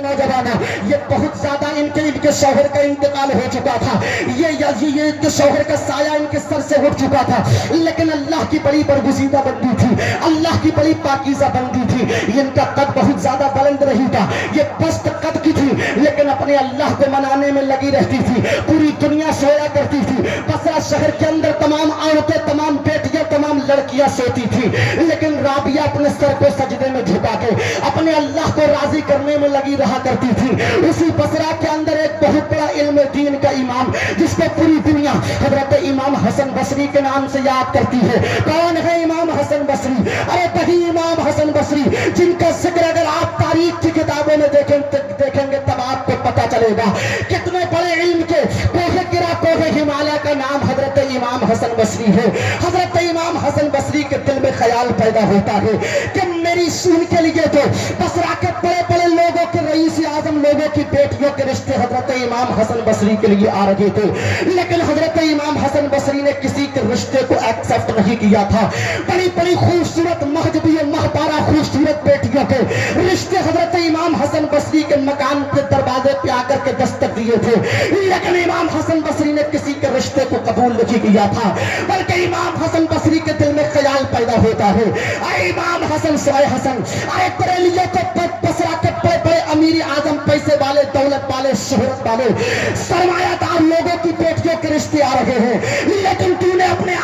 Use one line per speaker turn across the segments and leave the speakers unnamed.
نوجوانوں، یہ بہت زیادہ ان کے شوہر کا انتقال ہو چکا تھا، یہ شوہر کا سایہ ان کے سر سے اٹھ چکا تھا، لیکن اللہ کی بڑی برگزیدہ بندی تھی، اللہ کی بڑی پاکیزہ بندی تھی، ان کا قد بہت زیادہ بلند نہیں تھا، یہ پست قد کی تھی، لیکن اپنے اللہ کو منانے میں لگی رہتی تھی، پوری دنیا سویا کرتی تھی، بصرہ شہر کے اندر تمام عورتیں، تمام بیٹیاں، تمام لڑکیاں سوتی تھی، لیکن رابعہ اپنے سر کو سجدے میں جھکا کے اپنے اللہ کو راضی کرنے میں لگی رہا کرتی تھی۔ اسی بصرہ کے اندر ایک بہت بڑا علم دین کا امام، جس کو پوری دنیا حضرت امام حسن بصری کے نام سے یاد کرتی ہے۔ کون ہے امام حسن بصری؟ ارے وہی امام حسن بصری جن کا ذکر اگر آپ تاریخ کی کتابوں میں دیکھیں گے تب آپ کو پتا چلے گا کتنے بڑے علم کے کوہ گرا، کوہ ہمالیہ کا نام حضرت امام حسن بصری ہے۔ حضرت امام حسن بصری کے دل میں خیال پیدا ہوتا ہے کہ میری سن کے لیے تو بصرہ کے بڑے بڑے لوگوں کے، رئیس اعظم لوگوں کی بیٹیوں کے رشتے حضرت امام حسن بصری کے لیے آ رہے تھے، لیکن حضرت امام حسن بصری نے کسی کے رشتے کو ایکسپٹ نہیں کیا تھا۔ بڑی بڑی خوبصورت مہجبی مہپارہ خوبصورت بیٹیوں کے رشتے حضرت امام حسن بصری کے مکان کے دروازے پہ آ کر کے دستک دیے تھے، لیکن امام حسن بصری نے کسی کے رشتے کو قبول نہیں کیا تھا، بلکہ امام حسن بصری کے دل میں خیال پیدا ہوتا ہے، اے امام حسن سوائے حسن، اے بریلیوں کو بصرہ کے بڑے بڑے امیر اعظم، پیسے والے، دولت والے، شہرت والے، سرمایہ دار لوگوں کی بیٹیوں کے رشتے آ رہے ہیں، لیکن تو نے اپنے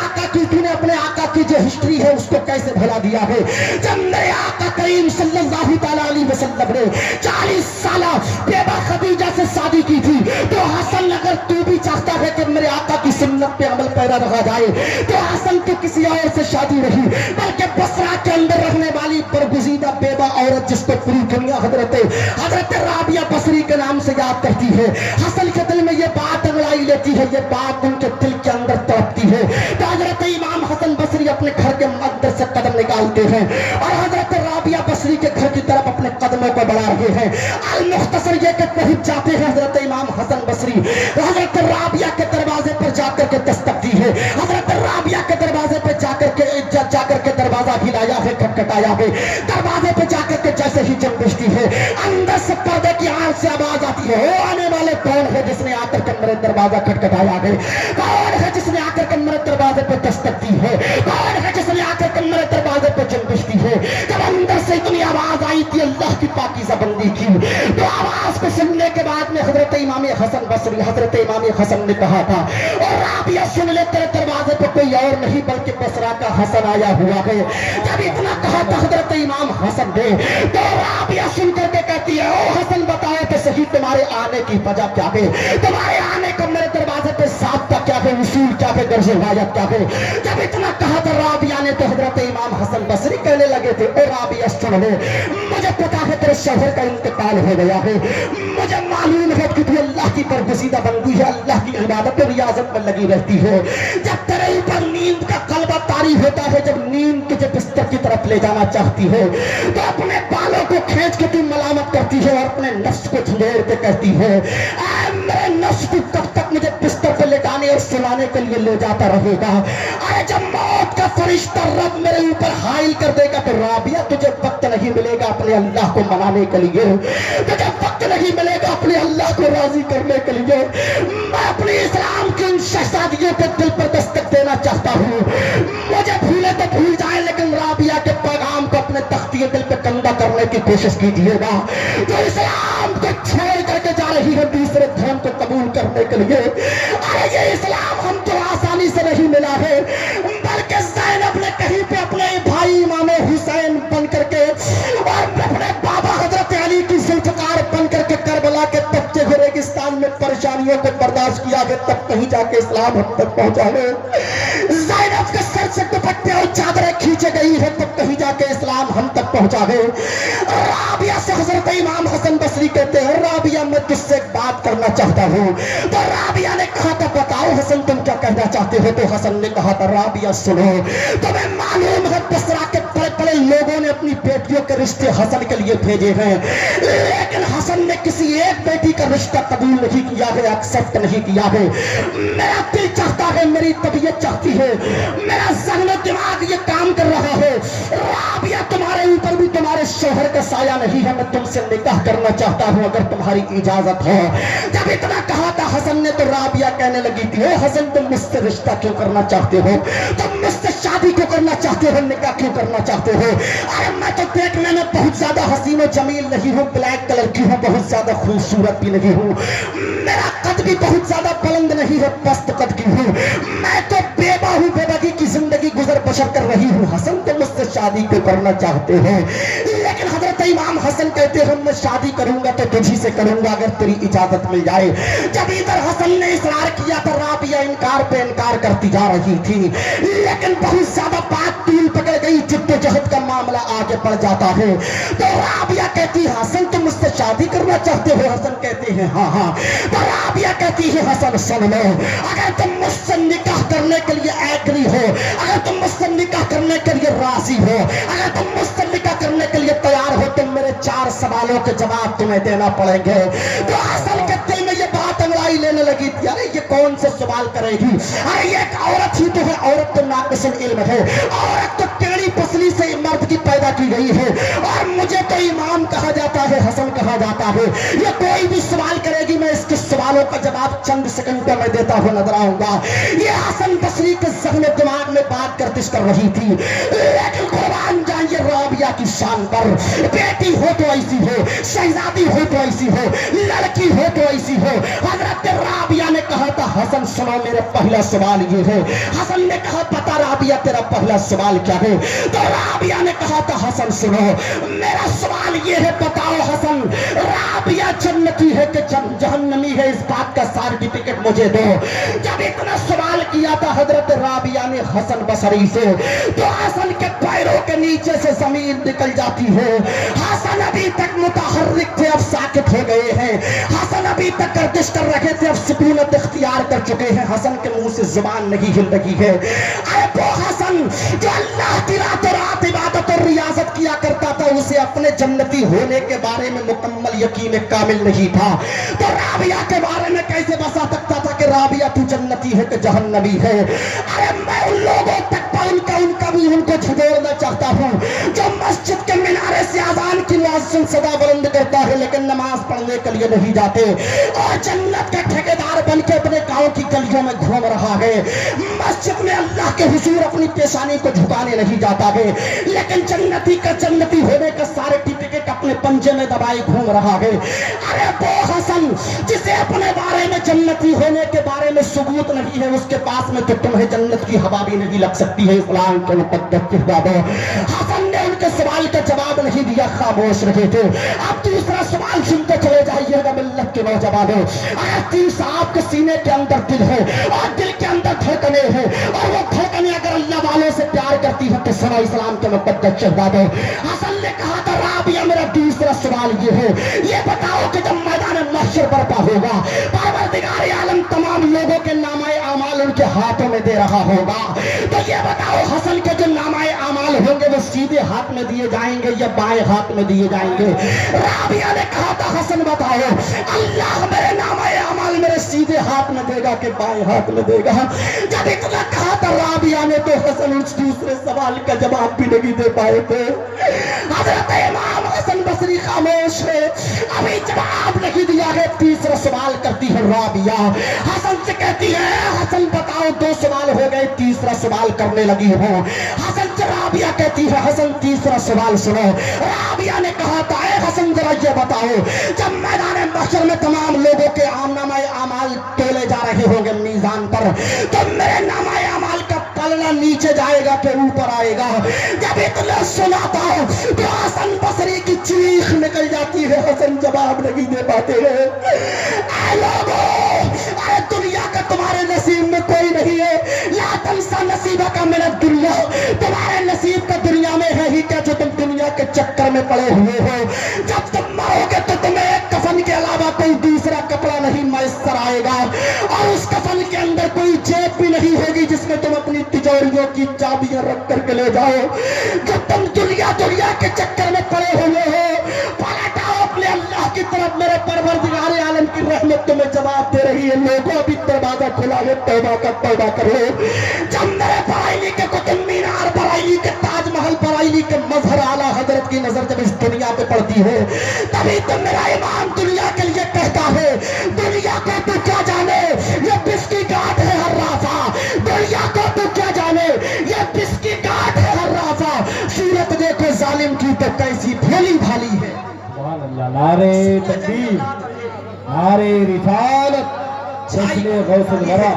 آقا کی جو ہسٹری ہے اس کو کیسے بھلا دیا ہے؟ جب میرے آقا کریم صلی اللہ تعالیٰ علیہ وسلم نے 40 سالہ بیبہ خدیجہ سے شادی کی تھی، تو حسن اگر تو بھی چاہتا ہے کہ میرے آقا کی سنت پہ عمل پیرا رہا جائے تو حسن تو کسی اور سے شادی نہیں، بلکہ بصرہ کے اندر رہنے والی برگزیدہ بیبہ عورت جس کو پوری دنیا حضرت رابعہ بصری کے نام سے یاد کرتی ہے، حسن کے دل میں یہ بات انگڑائی لیتی ہے، یہ بات ان کے دل کے اندر تڑپتی ہے، تو حضرت امام حسن بصری اپنے گھر کے اندر سے قدم نکالتے ہیں اور حضرت رابعہ بصری کے گھر کی طرف اپنے قدموں کو بڑھا رہے ہیں۔ المختصر یہ کہ پہنچ جاتے ہیں حضرت امام حسن بصری، حضرت رابعہ کے دروازے پر جا کر کے دستک دی ہے، حضرت رابعہ کے دروازے پہ جا کر کے دروازہ ہلایا ہے، کھٹکھٹایا ہے، دروازے پہ جا کر کے جیسے ہی جب بجتی ہے اندر سے پردے کی آڑ سے آواز آتی ہے، او آنے والے کون ہے جس نے آ کر کے میرے دروازہ کھٹکھٹایا ہے؟ کون ہے جس نے آ کر کے میرے دروازے پہ دستک دی ہے؟ کون ہے جس نے آ کر کے میرے دروازے پہ جب بجتی ہے؟ جب اندر سے اتنی آواز آئی تھی، اللہ کی پاکیزہ بندی تھی، تو آواز کو سننے کے بعد میں حضرت امام حسن بصری، حضرت امام حسن نے کہا تھا، اور رابعہ سن لے تیرے دروازے پہ کوئی اور نہیں بلکہ بصرہ کا حسن آیا ہوا ہے۔ جب اتنا کہا تھا حضرت امام حسن نے، تو رابعہ سن کر کے کہتی ہے، او حسن بتاؤ تو صحیح تمہارے آنے کی وجہ کیا ہے؟ تمہارے آنے کا میرے دروازے پہ ضابطہ کیا ہے؟ اصول کیا ہے؟ درج روایت کیا ہے؟ جب اتنا کہا تھا رابعہ نے تو حضرت امام حسن بصری کہنے لگے تھے، او رابعہ سن لے، مجھے پتا ہے تیرے شوہر کا انتقال ہو گیا ہے، مجھے معلوم ہے کہ تو اللہ کی برگزیدہ بندی ہے، اللہ کی عبادت و ریاضت میں لگی رہتی ہے، جب تیرے اوپر نیند کا غلبہ طاری ہوتا ہے، جب نیند تجھے بستر کی طرف لے جانا چاہتی ہے تو اپنے بالوں کو کھینچ کے تو ملامت کرتی ہے اور اپنے نفس کو جھنجھوڑ کے کہتی ہے، اے میرے نفس تو کب تک مجھے بستر پہ لٹانے اور سلانے کے لیے لے جاتا رہے گا؟ اے جب موت کا فرشتہ رب میرے اوپر حائل کر دے گا تو رابعہ تجھے وقت نہیں ملے گا اپنے اللہ کو منانے کے لیے، تجھے وقت نہیں ملے گا اپنے اللہ کو راضی کرنے کے لیے۔ میں اپنے اسلام کی ان شہزادیوں کے دل پر دستک دینا چاہتا ہوں، مجھے بھولے تو بھول جائیں لیکن رابعہ کے پیغام کو اپنے تختی دل پہ کندہ کرنے کی کوشش کیجیے گا، جو اسلام کو چھوڑ کر کے جا رہی ہے دوسرے دھرم کو قبول کرنے کے لیے۔ ارے یہ اسلام ہم تو آسانی سے نہیں ملا ہے، بلکہ زینب نے کہیں پہ اپنے بھائی امام حسین بن کر کے اور اپنے بابا حضرت علی کی ذوالفقار بن کر کے کربلا کے تپتے ہوئے ریگستان میں پریشانیوں کو برداشت کیا ہے، تب کہیں جا کے اسلام ہم تک پہنچا ہے۔ زینب کے سر سے دوپٹے اور چادریں کھینچے گئی ہے، تب کہیں جا کے اسلام ہم تک پہنچا ہے۔ رابعہ سے حضرت امام حسن بصری کہتے ہیں، رابعہ میں تجھ سے ایک بات کرنا چاہتا ہوں، تو رابعہ نے کہا تھا بتاؤ حسن تم کیا کہنا چاہتے ہو؟ تو حسن نے کہا تھا رابعہ سنو، تمہیں معلوم ہے بصرہ کے بڑے بڑے لوگوں نے اپنی بیٹیوں کے رشتے حسن کے لیے بھیجے ہیں، لیکن حسن نے کسی ایک بیٹی کا رشتہ قبول نہیں کیا ہے، ایکسپٹ نہیں کیا ہے۔ میرا دل چاہتا ہے، میری طبیعت چاہتی ہے، میرا ذہن و دماغ یہ کام کر رہا ہے، رابعہ تمہارے اوپر بھی تمہارے شوہر کا سایہ نہیں ہے، میں تم سے نکاح کرنا چاہتا ہوں اگر تمہاری اجازت ہو۔ جب اتنا کہا تھا حسن نے تو رابعہ کہنے لگی تھی، اے حسن تم مجھ سے رشتہ کیوں کرنا چاہتے ہو؟ تم مجھ سے شادی کیوں کرنا چاہتے ہو؟ نکاح کیوں کرنا چاہتے ہو؟ ارے میں تو دیکھنے میں بہت زیادہ حسین و جمیل نہیں ہوں، بلیک کلر کی ہوں، بہت زیادہ خوبصورت بھی نہیں ہوں، میرا قد بھی بہت زیادہ بلند نہیں ہے، پست قد کی ہوں، میں تو بیوہ ہوں، بیوگی کی زندگی گزر بسر کر رہی ہوں، حسن تم مجھ سے شادی کیوں کرنا چاہتے ہو؟ لیکن حضرت امام حسن کہتے ہیں میں شادی کروں گا تو تجھی سے کروں گا اگر تیری اجازت مل جائے۔ جب ادھر حسن نے اصرار کیا تو رابعہ انکار پہ انکار کرتی جا رہی تھی، لیکن بہت زیادہ بات تیل پکڑ گئی، جد و جہد کا معاملہ آگے بڑھ جاتا ہے تو رابعہ کہتی ہے حسن تم مجھ سے شادی کرنا چاہتے ہو؟ حسن کہتے ہیں ہاں ہاں۔ تو رابعہ کہتی ہے حسن سن لو، اگر تم مجھ سے نکاح کرنے کے لیے ایگری ہو، اگر تم مجھ سے نکاح کرنے کے لیے راضی ہو، اگر تم مجھ سے نکاح کرنے کے لیے تیار ہو تو میرے 4 سوالوں کے جواب تمہیں دینا پڑیں گے۔ تو حسن کے دل میں یہ بات انگڑائی لینے لگی تھی، ارے یہ کون سے سوال کرے گی؟ ارے یہ ایک عورت ہی تو ہے، عورت تو ناقص العلم ہے، عورت تو ٹیڑھی پسلی سے مرد کی پیدا کی گئی ہے، اور مجھے تو امام کہا جاتا ہے، حسن کہا جاتا ہے، یہ کوئی بھی سوال کرے گی میں اس کے سوالوں کا جواب چند سیکنڈ میں دیتا ہوا نظر آؤں گا۔ یہ حسن بصری کے ذہن دماغ میں بات گردش کر رہی تھی، لیکن قربان جائیے رابعہ کی شان پر، بیٹی ہو تو ایسی ہو، شہزادی ہو تو ایسی ہو، لڑکی ہو تو ایسی ہو۔ حضرت رابعہ نے کہا تھا حسن سنو میرا پہلا سوال یہ ہے۔ حسن نے کہا پتا رابعہ تیرا پہلا سوال کیا ہے؟ تو رابعہ نے کہا تھا حسن سنو میرا سوال یہ ہے، بتاؤ حسن رابعہ جنتی ہے کہ جہنمی ہے، اس بات کا سرٹیفکیٹ مجھے دو۔ جب اتنا سوال کیا تھا حضرت رابعہ نے حسن بصری سے تو حسن کے پیروں کے نیچے سے زمین نکل جاتی ہے۔ حسن ابھی تک متحرک تھے اب ساکت ہو گئے ہیں، حسن ابھی تک گردش کر رہے تھے اب سکونت اختیار کر چکے ہیں، حسن کے منہ سے زبان نہیں ہل رہی ہے۔ ارے وہ حسن جو اللہ کی رات عبادت اور ریاضت کیا کرتا تھا اسے اپنے جنتی ہونے کے بارے میں مکمل یقین کامل نہیں تھا، تو رابعہ کے بارے میں کیسے بتا سکتا تھا کہ رابعہ تو جنتی ہے کہ جہنمی ہے؟ ارے میں ان لوگوں تک ان کو جھگوڑنا چاہتا ہوں جو مسجد کے مینارے سے اذان کی مؤذن صدا بلند کرتا ہے لیکن نماز پڑھنے کے لیے نہیں جاتے، اور جنت کا ٹھیکیدار بن کے اپنے گاؤں کی گلیوں میں گھوم رہا ہے، مسجد میں اللہ کے حضور اپنی پیشانی کو جھکانے نہیں جاتا ہے، لیکن جنتی کا جنتی ہونے کا سرٹیفکیٹ اپنے پنجے میں دبائے گھوم رہا ہے۔ ارے وہ حسن جسے اپنے بارے میں جنتی ہونے کے بارے میں ثبوت نہیں ہے، اس کے پاس میں تو تمہیں جنت کی ہوا بھی نہیں لگ سکتی ہے، اسلام کے مقدس کتاب ہے۔ حسن نے ان کے سوال کا جواب نہیں دیا، خاموش رہے تھے۔ اب دوسرا سوال سنتے چلے جائیے گا ملت کے نوجوانوں، اگر تین صاحب کے سینے کے اندر دل ہے اور دل کے اندر دھڑکنے ہیں اور وہ دھڑکنے اگر اللہ والوں سے پیار کرتی ہے تو سنا اسلام کے مقدس شہزادے۔ حسن نے کہا تھا رابعہ میرا دوسرا سوال یہ ہے، یہ بتاؤ کہ جب میدان محشر برپا ہوگا پروردگار عالم تمام لوگوں کے نامہ اعمال ان کے ہاتھوں میں دے رہا ہوگا، تو یہ بتاؤ حسن کے جو نامہ اعمال ہوں گے وہ سیدھے ہاتھ میں دیے جائیں گے یا بائیں ہاتھ میں دیے جائیں گے؟ رابعہ نے کہا تھا حسن بتاؤ اللہ میرے نامہ اعمال میرے سیدھے ہاتھ میں دے گا کہ بائیں ہاتھ میں دے گا؟ جب اتنا کہا تھا رابعہ نے تو حسن اس دوسرے سوال کا جواب بھی نہیں دے پائے تھے۔ حضرت امام حسن بصری خاموش ہے، ابھی جواب نہیں دیا ہے۔ تیسرا سوال کرتی ہے رابعہ، حسن سے کہتی ہے حسن بتاؤ 2 سوال ہو گئے، تیسرا سوال کرنے لگی ہوں۔ حسن سے رابعہ کہتی ہے حسن تیسرا سوال سنو۔ رابعہ نے کہا تھا اے حسن ذرا یہ بتاؤ جب میدان محشر میں تمام لوگوں کے نامہ اعمال تولے جا رہے ہوں گے میزان پر تو میرے نامہ اعمال کا پلڑا نیچے جائے گا کہ اوپر آئے گا؟ جب اتنا سناتا ہوں تو حسن بصری کی چیخ نکل جاتی ہے، حسن جواب نہیں دے پاتے ہیں۔ اے لوگوں، ارے دنیا کا تمہارے نصیب میں کوئی نہیں ہے، لا تنسا نصیبک من الدنیا، تمہارے نصیب کا دنیا میں ہے ہی کیا جو تم دنیا کے چکر میں پڑے ہوئے ہو؟ جب تم مرو گے تو تمہیں ایک کفن کے علاوہ کوئی دوسرا کپڑا نہیں میسر آئے گا، اور اس کفن کے اندر کوئی جیب بھی نہیں ہوگی جس میں تم اپنی تجوریوں کی چابیاں رکھ کر کے لے جاؤ۔ جب تم دنیا کے چکر میں پڑے ہوئے ہو پلٹ آؤ اپنے اللہ کی طرف، میرے پروردگار عالم کی رحمت تمہیں جواب دے رہی ہے۔ لوگوں ابھی دروازہ کھلا ہے، توبہ کر لو۔ جب میرے برائیلی کے قطب مینار، برائیلی کے تاج محل، برائیلی کے مظہر اعلیٰ حضرت دنیا پہ پڑتی ہو، تبھی تو میرا ایمان دنیا کے لیے کہتا ہے دنیا کو تو کیا جانے یہ بس کی گاٹھ ہے ہر رافع، دنیا کو تو کیا جانے یہ بس کی گاٹھ ہے ہر رافع، صورت دیکھو ظالم کی تو کیسی بھولی بھالی ہے۔
سبحان اللہ، نعرہ تکبیر، نعرہ رسالت، جشن غوث الورا۔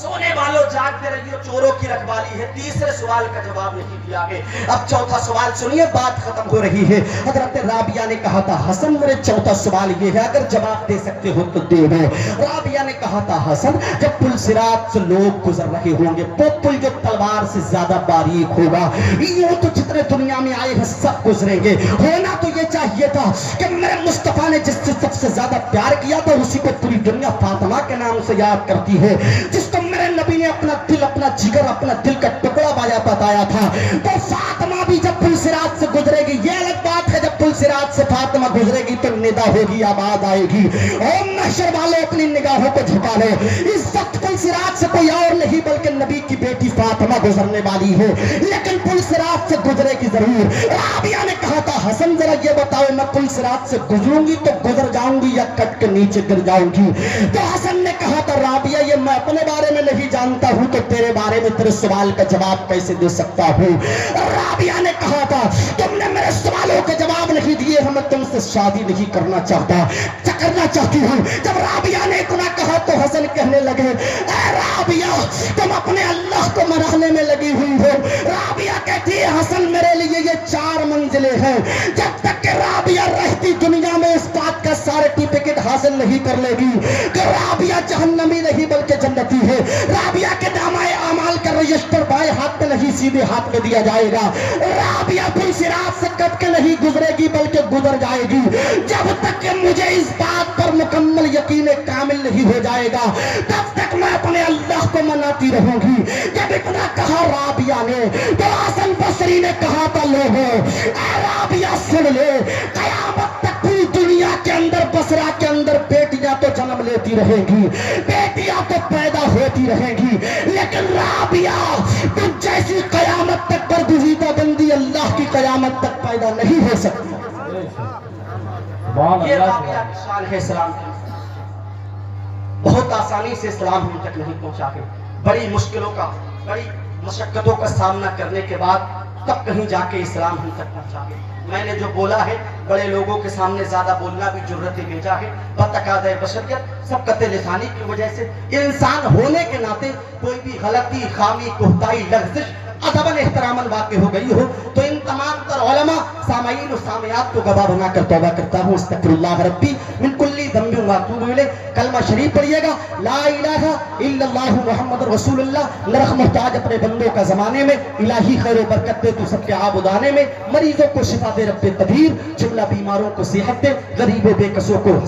سونے والوں جاگتے رہیے، چوروں کی رکھوالی ہے۔ تیسرے سوال کا جواب نہیں دیا گیا۔ اب چوتھا سوال سنیے، بات ختم ہو رہی ہے۔ حضرت رابعہ نے کہا تھا حسن میرے چوتھا سوال یہ ہے، اگر جواب دے سکتے ہو تو دے دو۔ رابعہ نے کہا تھا حسن جب پل صراط سے لوگ گزر رہے ہوں گے، وہ پل جو تلوار سے زیادہ باریک ہوگا، یوں تو جتنے دنیا میں آئے ہیں سب گزریں گے، ہونا تو یہ چاہیے تھا کہ میرے مصطفیٰ نے جس سے سب سے زیادہ پیار کیا تھا اسی کو پوری دنیا فاطمہ کے نام سے یاد کرتی ہے، جس کو میرے نبی نے اپنا دل، اپنا جگر، اپنا دل کا ٹکڑا بتایا تھا، تو فاطمہ بھی جب پل صراط سے گزرے گی، یہ الگ بات ہے جب پل صراط سے فاطمہ گزرے گی تو ندا ہوگی، آواز آئے گی، او محشر والے اپنی نگاہوں کو جھکا لے، اس وقت پل صراط سے کوئی اور نہیں بلکہ نبی کی بیٹی فاطمہ گزرنے والی ہے، لیکن پل صراط سے گزرے گی ضرور۔ رابعہ نے کہا تھا حسن ذرا یہ بتاؤ میں پل صراط سے گزروں گی تو گزر جاؤں گی یا کٹ کے نیچے گر جاؤں گی؟ تو حسن نے کہا تھا رابعہ یہ میں اپنے بارے میں نہیں جانتا ہوں تو تیرے بارے میں تیرے سوال کا جواب کیسے دے سکتا ہوں؟ رابعہ نے کہا تھا تم نے میرے سوالوں کے جواب نہیں دیے ہیں، میں تم سے شادی نہیں کرنا چاہتی ہوں۔ جب رابعہ نے اتنا کہا تو حسن کہنے لگے اے رابعہ تم اپنے اللہ کو منانے میں لگی ہوئی ہو۔ رابعہ کہتی ہے حسن میرے لیے یہ 4 منزلیں ہیں، جب تک کہ رابعہ رہتی دنیا میں اس بات کا سرٹیفکیٹ حاصل نہیں کر لے گی کہ رابعہ جہنمی نہیں بلکہ جنتی ہے، رابعہ کے نامۂ اعمال کا رجسٹر بائیں ہاتھ میں نہیں سیدھے ہاتھ میں دیا جائے گا، رابعہ پل صراط سے کٹ کے نہیں گزرے گی بلکہ گزر جائے گی، جب تک کہ مجھے اس بات پر مکمل یقین کامل نہیں ہو جائے گا تب تک میں اپنے اللہ کو مناتی رہوں گی۔ جب اتنا کہا رابعہ نے تو حسن بصری نے کہا تھا لوگوں اے رابعہ سن لے، قیامت تک پوری دنیا کے اندر بصرہ کے اندر بیٹیاں تو جنم لیتی رہیں گی، بیٹیاں تو پیدا ہوتی رہیں گی، لیکن رابعہ تم جیسی قیامت تک برگزیدہ بندی اللہ کی قیامت تک پیدا نہیں ہو سکتی۔ یہ رابعہ کی شان ہے اسلام کی، بہت آسانی سے اسلام ہم تک نہیں پہنچا کے، بڑی مشکلوں کا، بڑی مشقتوں کا سامنا کرنے کے بعد تب کہیں جا کے اسلام ہم تک پہنچا کے۔ میں نے جو بولا ہے بڑے لوگوں کے سامنے زیادہ بولنا بھی جرت بھیجا ہے، بتقاضۂ بشریت، سبقت لسانی کی وجہ سے انسان ہونے کے ناطے کوئی بھی غلطی، خامی، کوتاہی، لغزش ادباً احتراماً واقع ہو گئی ہو تو ان تمام تر علماء سامعین و سامعات کو گواہ بنا کر توبہ کرتا ہوں، استغفر اللہ ربی من کل ذنب و اتوب الیہ۔ کلمہ شریف پڑھیے گا، لا الہ الا اللہ محمد رسول اللہ۔ نرخ محتاج اپنے بندوں کا زمانے میں، الہی خیر و برکت دے تو سب کے عابدانے میں، مریضوں کو شفا دے رب قدیر، جملہ بیماروں کو صحت دے، غریب و بے کسوں کو